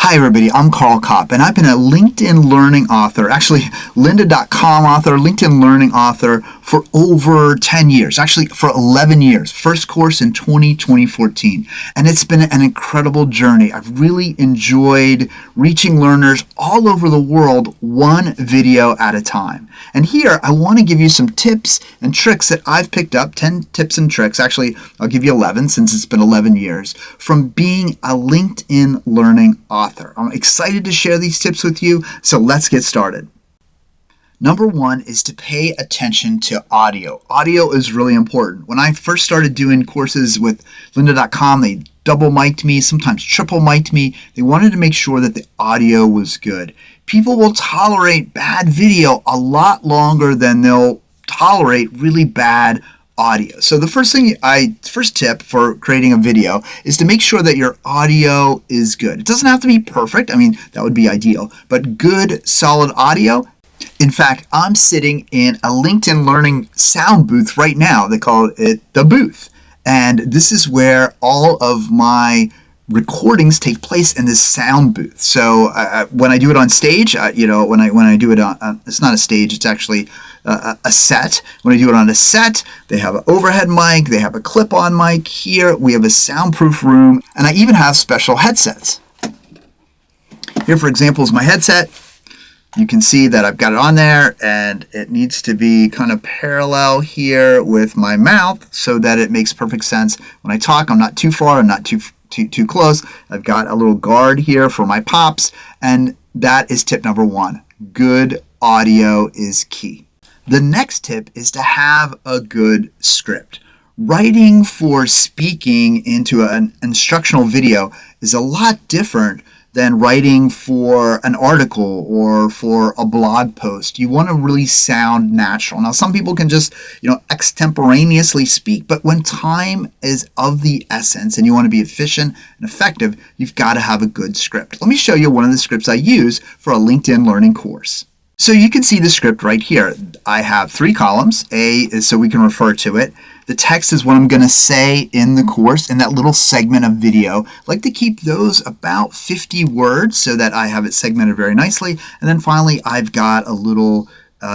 Hi everybody, I'm Karl Kapp, and I've been a LinkedIn Learning author, actually lynda.com author, LinkedIn Learning author for over 10 years, actually for 11 years. First course in 2014, and it's been an incredible journey. I've really enjoyed reaching learners all over the world, one video at a time. And here I want to give you some tips and tricks that I've picked up, 10 tips and tricks, actually I'll give you 11 since it's been 11 years, from being a LinkedIn Learning author. I'm excited to share these tips with you, so let's get started. Number one is to pay attention to audio. Audio is really important. When I first started doing courses with lynda.com, they double mic'd me, sometimes triple mic'd me. They wanted to make sure that the audio was good. People will tolerate bad video a lot longer than they'll tolerate really bad audio. So the first tip for creating a video is to make sure that your audio is good. It doesn't have to be perfect. I mean, that would be ideal, but good, solid audio. In fact, I'm sitting in a LinkedIn Learning sound booth right now. They call it the booth. And this is where all of my recordings take place in this sound booth. So when I do it on stage, when I do it on, it's not a stage, it's actually a set. When I do it on a set, they have an overhead mic, they have a clip-on mic. Here we have a soundproof room, and I even have special headsets. Here, for example, is my headset. You can see that I've got it on there, and it needs to be kind of parallel here with my mouth so that it makes perfect sense. When I talk, I'm not too far, I'm not too close. I've got a little guard here for my pops, and that is tip number one. Good audio is key. The next tip is to have a good script. Writing for speaking into an instructional video is a lot different than writing for an article or for a blog post. You want to really sound natural. Now, some people can just, extemporaneously speak, but when time is of the essence and you want to be efficient and effective, you've got to have a good script. Let me show you one of the scripts I use for a LinkedIn Learning course. So you can see the script right here. I have 3 columns. A is so we can refer to it. The text is what I'm going to say in the course in that little segment of video. I like to keep those about 50 words so that I have it segmented very nicely. And then finally, I've got a little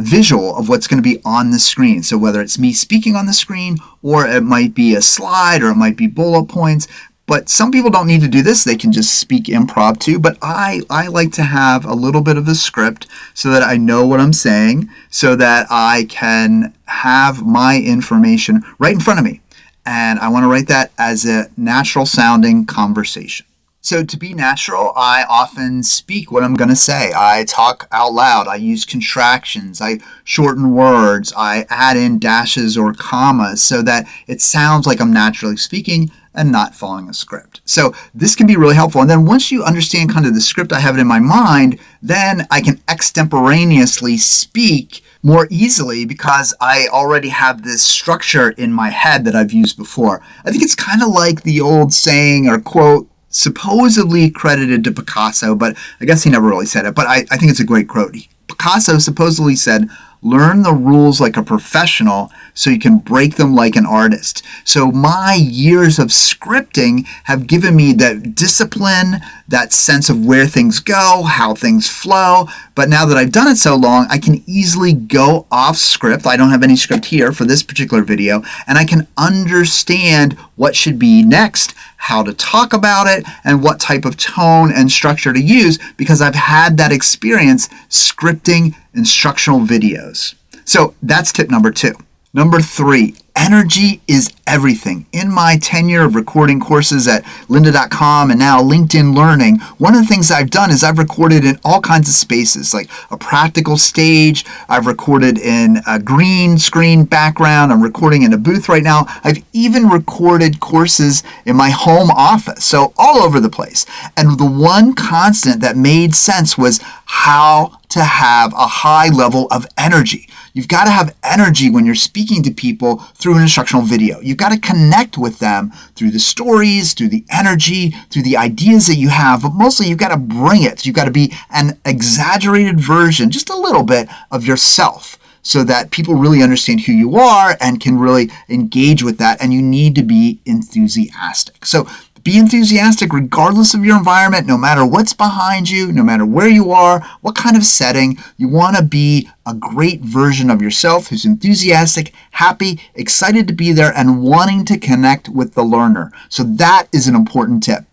visual of what's going to be on the screen. So whether it's me speaking on the screen, or it might be a slide, or it might be bullet points. But some people don't need to do this. They can just speak improv too. But I like to have a little bit of a script so that I know what I'm saying, so that I can have my information right in front of me. And I want to write that as a natural sounding conversation. So to be natural, I often speak what I'm going to say. I talk out loud. I use contractions. I shorten words. I add in dashes or commas so that it sounds like I'm naturally speaking and not following a script. So this can be really helpful. And then once you understand kind of the script, I have it in my mind, then I can extemporaneously speak more easily because I already have this structure in my head that I've used before. I think it's kind of like the old saying or quote, supposedly credited to Picasso, but I guess he never really said it, but I think it's a great quote. Picasso supposedly said, "Learn the rules like a professional so you can break them like an artist." So my years of scripting have given me that discipline, that sense of where things go, how things flow. But now that I've done it so long, I can easily go off script. I don't have any script here for this particular video, and I can understand what should be next, how to talk about it, and what type of tone and structure to use because I've had that experience scripting instructional videos. So that's tip number 2. Number 3, energy is everything. In my tenure of recording courses at lynda.com and now LinkedIn Learning, one of the things I've done is I've recorded in all kinds of spaces, like a practical stage. I've recorded in a green screen background. I'm recording in a booth right now. I've even recorded courses in my home office, so all over the place. And the one constant that made sense was how to have a high level of energy. You've got to have energy when you're speaking to people through an instructional video. You've got to connect with them through the stories, through the energy, through the ideas that you have, but mostly you've got to bring it. You've got to be an exaggerated version, just a little bit of yourself, so that people really understand who you are and can really engage with that, and you need to be enthusiastic. So Be enthusiastic regardless of your environment, no matter what's behind you, no matter where you are, what kind of setting. You want to be a great version of yourself who's enthusiastic, happy, excited to be there, and wanting to connect with the learner. So that is an important tip.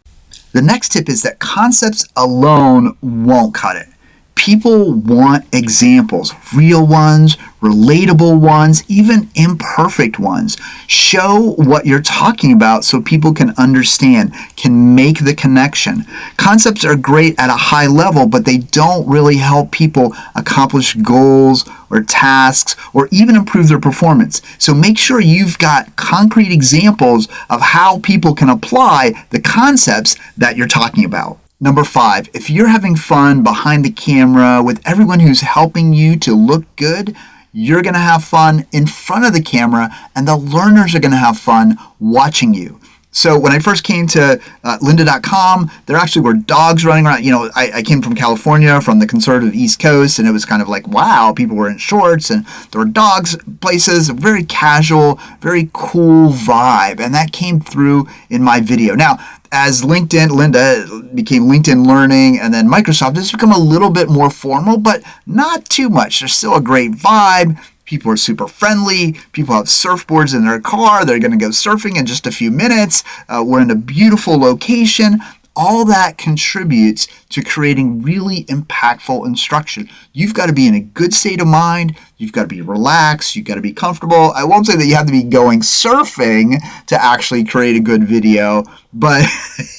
The next tip is that concepts alone won't cut it. People want examples, real ones, relatable ones, even imperfect ones. Show what you're talking about so people can understand, can make the connection. Concepts are great at a high level, but they don't really help people accomplish goals or tasks or even improve their performance. So make sure you've got concrete examples of how people can apply the concepts that you're talking about. Number 5, if you're having fun behind the camera with everyone who's helping you to look good, you're going to have fun in front of the camera, and the learners are going to have fun watching you. So when I first came to lynda.com, there actually were dogs running around. I came from California, from the conservative East Coast, and it was kind of like, wow, people were in shorts, and there were dogs places, a very casual, very cool vibe, and that came through in my video. Now, as Lynda became LinkedIn Learning and then Microsoft, it's become a little bit more formal, but not too much. There's still a great vibe. People are super friendly. People have surfboards in their car. They're going to go surfing in just a few minutes. We're in a beautiful location. All that contributes to creating really impactful instruction. You've got to be in a good state of mind. You've got to be relaxed. You've got to be comfortable. I won't say that you have to be going surfing to actually create a good video, but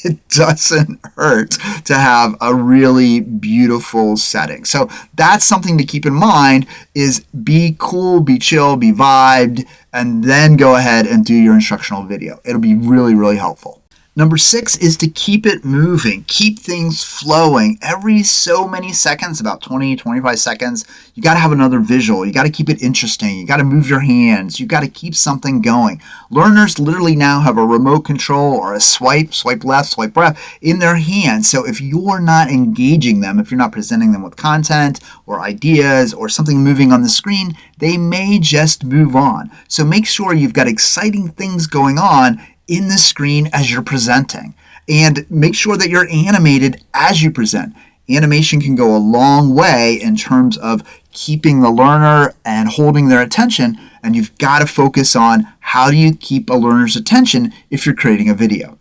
it doesn't hurt to have a really beautiful setting. So that's something to keep in mind, is be cool, be chill, be vibed, and then go ahead and do your instructional video. It'll be really, really helpful. Number 6 is to keep it moving, keep things flowing. Every so many seconds, about 20, 25 seconds, you got to have another visual. You got to keep it interesting. You got to move your hands. You got to keep something going. Learners literally now have a remote control or a swipe left, swipe right in their hands. So if you're not engaging them, if you're not presenting them with content or ideas or something moving on the screen, they may just move on. So make sure you've got exciting things going on in the screen as you're presenting, and make sure that you're animated as you present. Animation can go a long way in terms of keeping the learner and holding their attention, and you've got to focus on how do you keep a learner's attention if you're creating a video.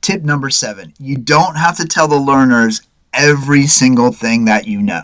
Tip number 7, you don't have to tell the learners every single thing that you know.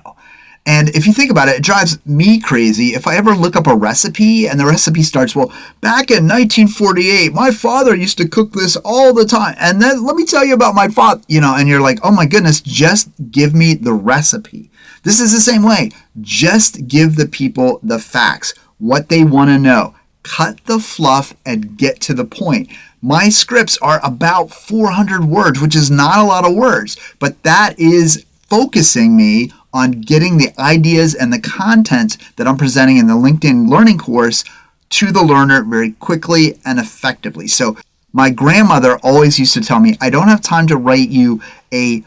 And if you think about it, it drives me crazy if I ever look up a recipe and the recipe starts, well, back in 1948, my father used to cook this all the time. And then let me tell you about my father, and you're like, oh my goodness, just give me the recipe. This is the same way. Just give the people the facts, what they want to know. Cut the fluff and get to the point. My scripts are about 400 words, which is not a lot of words, but that is focusing me on getting the ideas and the content that I'm presenting in the LinkedIn Learning course to the learner very quickly and effectively. So my grandmother always used to tell me, I don't have time to write you a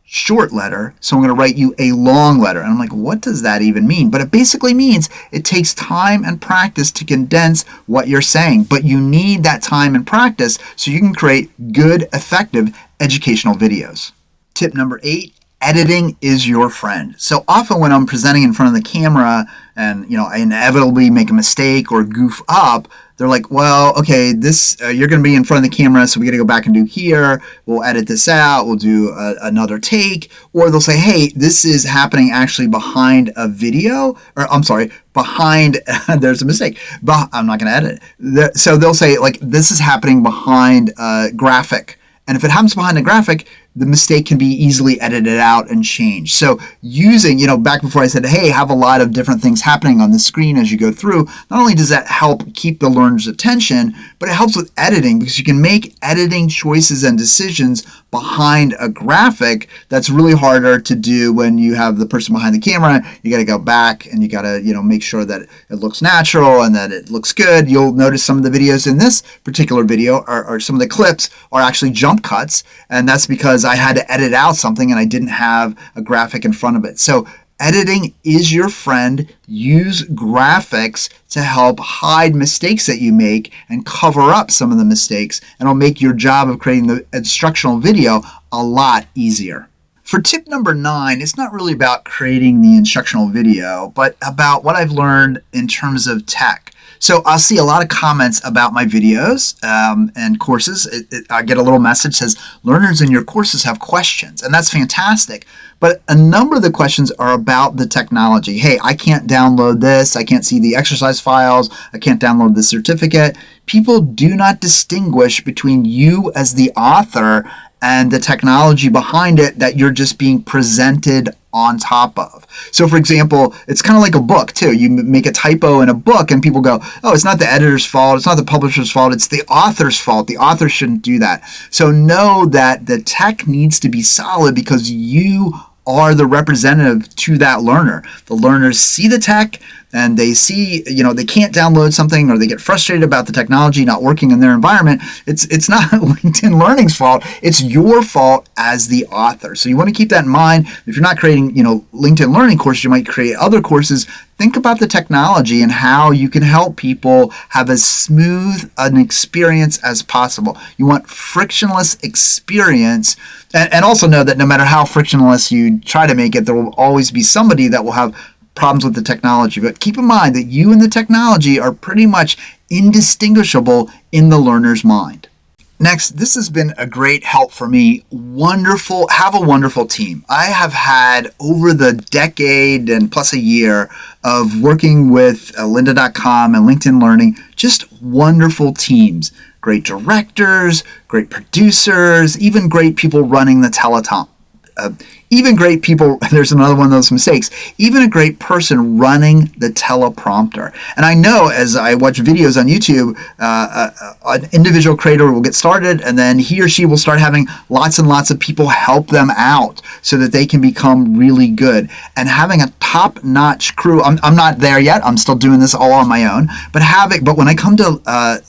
short letter, so I'm going to write you a long letter. And I'm like, what does that even mean? But it basically means it takes time and practice to condense what you're saying. But you need that time and practice so you can create good, effective educational videos. Tip number 8, editing is your friend. So often when I'm presenting in front of the camera and I inevitably make a mistake or goof up, they're like, well, okay, this you're going to be in front of the camera, so we got to go back and do here. We'll edit this out. We'll do another take. Or they'll say, hey, this is happening actually behind a video. Or I'm sorry, behind, there's a mistake. But I'm not going to edit it. So they'll say, like, this is happening behind a graphic. And if it happens behind a graphic, the mistake can be easily edited out and changed. So using, back before I said, hey, have a lot of different things happening on the screen as you go through, not only does that help keep the learner's attention, but it helps with editing because you can make editing choices and decisions behind a graphic that's really harder to do when you have the person behind the camera. You got to go back and you got to, make sure that it looks natural and that it looks good. You'll notice some of the videos in this particular video or some of the clips are actually jump cuts, and that's because I had to edit out something and I didn't have a graphic in front of it. So Editing is your friend. Use graphics to help hide mistakes that you make and cover up some of the mistakes, and it'll make your job of creating the instructional video a lot easier. For tip number 9, it's not really about creating the instructional video, but about what I've learned in terms of tech. So I'll see a lot of comments about my videos and courses. I get a little message that says, learners in your courses have questions, and that's fantastic. But a number of the questions are about the technology. Hey, I can't download this. I can't see the exercise files. I can't download the certificate. People do not distinguish between you as the author and the technology behind it that you're just being presented on top of. So for example, it's kind of like a book too. You make a typo in a book and people go, oh, it's not the editor's fault, it's not the publisher's fault, it's the author's fault. The author shouldn't do that. So know that the tech needs to be solid because you are the representative to that learner. The learners see the tech and they see, they can't download something or they get frustrated about the technology not working in their environment. It's not LinkedIn Learning's fault. It's your fault as the author. So you want to keep that in mind. If you're not creating, LinkedIn Learning courses, you might create other courses. Think about the technology and how you can help people have as smooth an experience as possible. You want frictionless experience, and also know that no matter how frictionless you try to make it, there will always be somebody that will have problems with the technology. But keep in mind that you and the technology are pretty much indistinguishable in the learner's mind. Next, this has been a great help for me. Have a wonderful team. I have had over the decade and plus a year of working with lynda.com and LinkedIn Learning, just wonderful teams. Great directors, great producers, even great people running the telethon. Even great people, there's another one of those mistakes, even a great person running the teleprompter. And I know as I watch videos on YouTube, an individual creator will get started and then he or she will start having lots and lots of people help them out so that they can become really good. And having a top-notch crew, I'm not there yet, I'm still doing this all on my own, but when I come to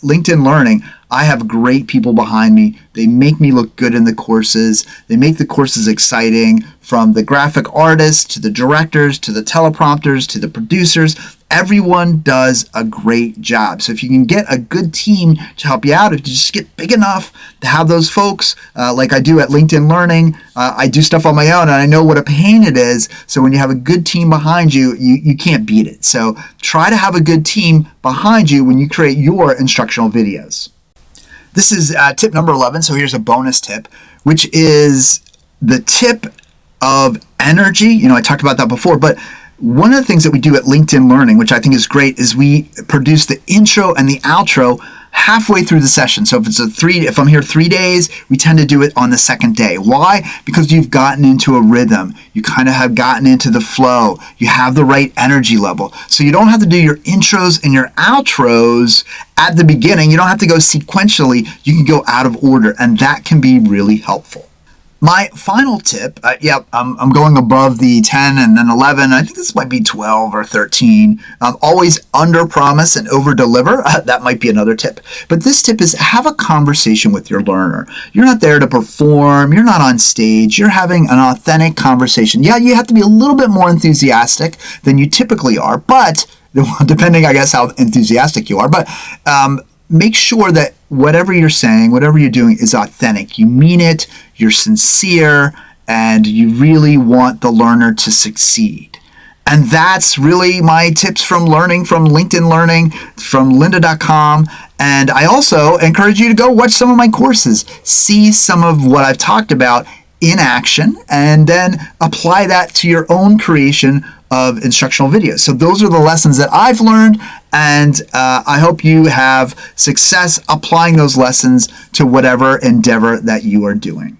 LinkedIn Learning, I have great people behind me. They make me look good in the courses. They make the courses exciting, from the graphic artists to the directors to the teleprompters to the producers. Everyone does a great job. So if you can get a good team to help you out, if you just get big enough to have those folks, like I do at LinkedIn Learning, I do stuff on my own and I know what a pain it is. So when you have a good team behind you, you can't beat it. So try to have a good team behind you when you create your instructional videos. This is tip number 11, so here's a bonus tip, which is the tip of energy. I talked about that before, but one of the things that we do at LinkedIn Learning, which I think is great, is we produce the intro and the outro halfway through the session. So if I'm here 3 days, we tend to do it on the second day. Why? Because you've gotten into a rhythm. You kind of have gotten into the flow. You have the right energy level. So you don't have to do your intros and your outros at the beginning. You don't have to go sequentially. You can go out of order, and that can be really helpful. My final tip, I'm going above the 10 and then 11. I think this might be 12 or 13. Always under promise and over deliver. That might be another tip. But this tip is have a conversation with your learner. You're not there to perform. You're not on stage. You're having an authentic conversation. Yeah, you have to be a little bit more enthusiastic than you typically are, but depending, I guess, how enthusiastic you are. But make sure that whatever you're saying, whatever you're doing is authentic. You mean it, you're sincere, and you really want the learner to succeed. And that's really my tips from learning from LinkedIn Learning, from lynda.com. And I also encourage you to go watch some of my courses, see some of what I've talked about in action, and then apply that to your own creation of instructional videos. So those are the lessons that I've learned, and I hope you have success applying those lessons to whatever endeavor that you are doing.